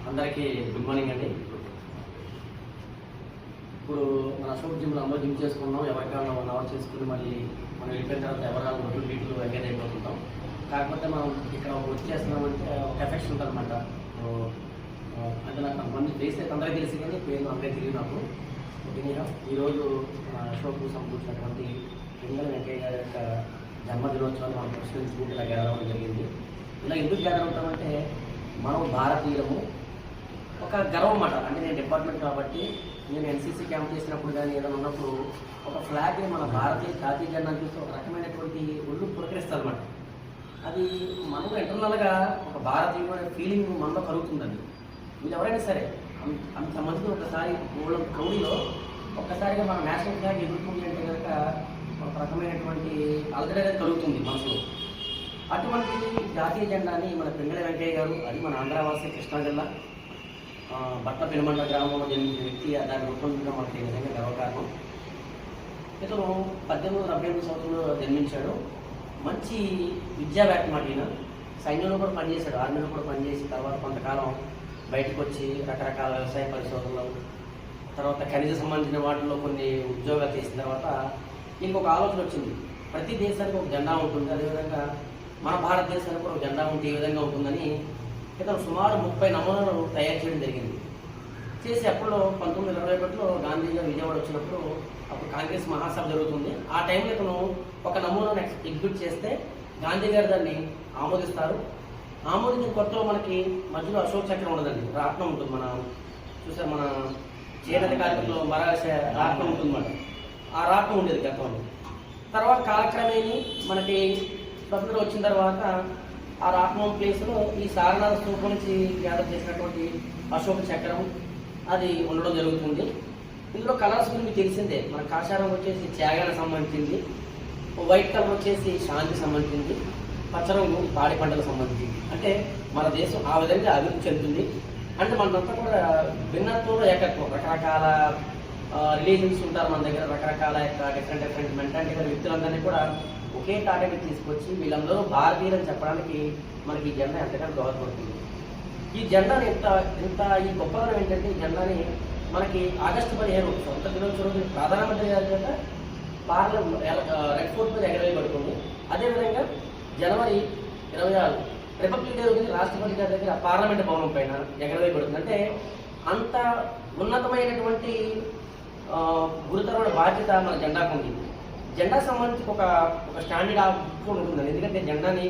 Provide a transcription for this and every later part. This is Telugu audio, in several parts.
అందరికీ గుడ్ మార్నింగ్ అండి. ఇప్పుడు మన అశోక్ జిమ్లో అందరూ జిమ్ చేసుకున్నాం. ఎవరికైనా 1 అవర్ చేసుకుని మళ్ళీ మనం వెళ్ళిపోయిన తర్వాత ఎవరైనా ఒడ్డు వీటిలో ఎంగేజ్ అయిపోతుంటాం. కాకపోతే మనం ఇక్కడ వర్క్ చేస్తున్నామంటే ఒక ఎఫెక్షన్ ఉంటుంది అనమాట. అంటే నాకు కొంతమంది ఫేస్ అయితే అందరికీ తెలిసి కానీ పేరు అందరికీ తెలియదు నాకు. ఈరోజు మన అశోక్ సంబంధించినటువంటి పింగళ వెంకయ్య గారి యొక్క జన్మదినోత్సవాన్ని మనం పురస్కరించుకుంటూ ఇలా గ్యాదర్ అవ్వడం జరిగింది. ఇలా ఎందుకు గ్యాదర్ అవుతామంటే మనం భారతీయులము ఒక గర్వం అన్నమాట. అంటే నేను డిపార్ట్మెంట్ కాబట్టి నేను ఎన్సీసీ క్యాంప్ చేసినప్పుడు కానీ ఏదైనా ఉన్నప్పుడు ఒక ఫ్లాగ్ని మన భారతీయ జాతీయ జెండాను చూస్తే ఒక రకమైనటువంటి ఒళ్ళు పురకరిస్తారు అనమాట. అది మనకు ఇంటర్నల్గా ఒక భారతీయుడు అనే ఫీలింగ్ మనలో కలుగుతుందండి. వీళ్ళు ఎవరైనా సరే అంతమంది ఒకసారి క్రౌడీలో ఒక్కసారిగా మన నేషనల్ ఫ్లాగ్ ఎదుర్కొంది అంటే కనుక ఒక రకమైనటువంటి అలజడి అనేది కలుగుతుంది మనసులో. అటువంటి జాతీయ జెండాని మన పింగళ వెంకయ్య గారు, అది మన ఆంధ్రవాసి కృష్ణా జిల్లా బట్ట పెనుమండ గ్రామంలో జన్మించిన వ్యక్తి, దాన్ని రూపొందించడం మనకి నిజంగా గర్వకారణం. ఇతను 1878 సంవత్సరంలో జన్మించాడు. మంచి విద్యావేత్త మాట. ఈయన సైన్యంలో కూడా పనిచేశాడు, ఆర్మీలో కూడా పనిచేసి తర్వాత కొంతకాలం బయటకు వచ్చి రకరకాల వ్యవసాయ పరిశోధనలు, తర్వాత ఖనిజ సంబంధించిన వాటిలో కొన్ని ఉద్యోగాలు చేసిన తర్వాత ఇంకొక ఆలోచన వచ్చింది. ప్రతి దేశానికి ఒక జెండా ఉంటుంది, అదేవిధంగా మన భారతదేశానికి కూడా ఒక జెండా ఉంటే ఏ విధంగా ఉంటుందని ఇతను సుమారు 30 నమూనాలు తయారు చేయడం జరిగింది. చేసి అప్పుడు 1921లో గాంధీ గారు విజయవాడ వచ్చినప్పుడు అప్పుడు కాంగ్రెస్ మహాసభ జరుగుతుంది. ఆ టైంలో ఇతను ఒక నమూనాను ఎగ్జిక్యూట్ చేస్తే గాంధీ గారు దాన్ని ఆమోదిస్తారు. ఆమోదించిన కొత్తలో మనకి మధ్యలో అశోక్ చక్రం ఉండదండి, రాట్నం ఉంటుంది. మన చూసారు మన చేనేత కార్మికులు మరాఠ రాట్నం ఉంటుంది అన్నమాట. ఆ రాట్నం ఉండేది గతంలో. తర్వాత కాలక్రమేణి మనకి స్వతంత్రం వచ్చిన తర్వాత ఆ రాట్నం ప్లేస్లో ఈ సారనాథ స్తూపం నుంచి గ్యాదర్ చేసినటువంటి అశోక చక్రం అది ఉండడం జరుగుతుంది. ఇందులో కలర్స్ గురించి మీకు తెలిసిందే. మన కాషాయం వచ్చేసి త్యాగానికి సంబంధించింది, వైట్ కలర్ వచ్చేసి శాంతికి సంబంధించింది, పచ్చ రంగు పాడి పంటలకు సంబంధించింది. అంటే మన దేశం ఆ విధంగా అభివృద్ధి చెందుతుంది. అంటే మనంతా కూడా భిన్నత్వంలో ఏకత్వం, రకరకాల రిలీజన్స్ ఉంటారు మన దగ్గర, రకరకాల డిఫరెంట్ మెంటాలిటీ గల వ్యక్తులందరినీ కూడా ఒకే తాటకి తీసుకొచ్చి వీళ్ళందరూ భారతీయులని చెప్పడానికి మనకి ఈ జెండా ఎంతగానో దోహదపడుతుంది. ఈ జెండాని ఇంత ఈ గొప్పదనం ఏంటంటే, ఈ జెండాని మనకి ఆగస్టు 15 స్వతంత్ర దినోత్సవం రోజు ప్రధానమంత్రి గారి చేత రెడ్ ఫోర్ట్ మీద ఎగరవేయబడుతుంది. అదేవిధంగా జనవరి 26 రిపబ్లిక్ డే రోజున రాష్ట్రపతి గారి దగ్గర పార్లమెంట్ భవనం పైన ఎగరవేయబడుతుంది. అంటే అంత ఉన్నతమైనటువంటి గురుతరమైన బాధ్యత మన జెండాకు ఉంది. జెండా సంబంధించి ఒక స్టాండర్డ్ ఆఫ్ కూడా ఉంటుందండి. ఎందుకంటే జెండాని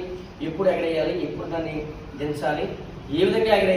ఎప్పుడు ఎగరేయాలి, ఎప్పుడు దాన్ని దించాలి, ఏ విధంగా ఎగరేయాలి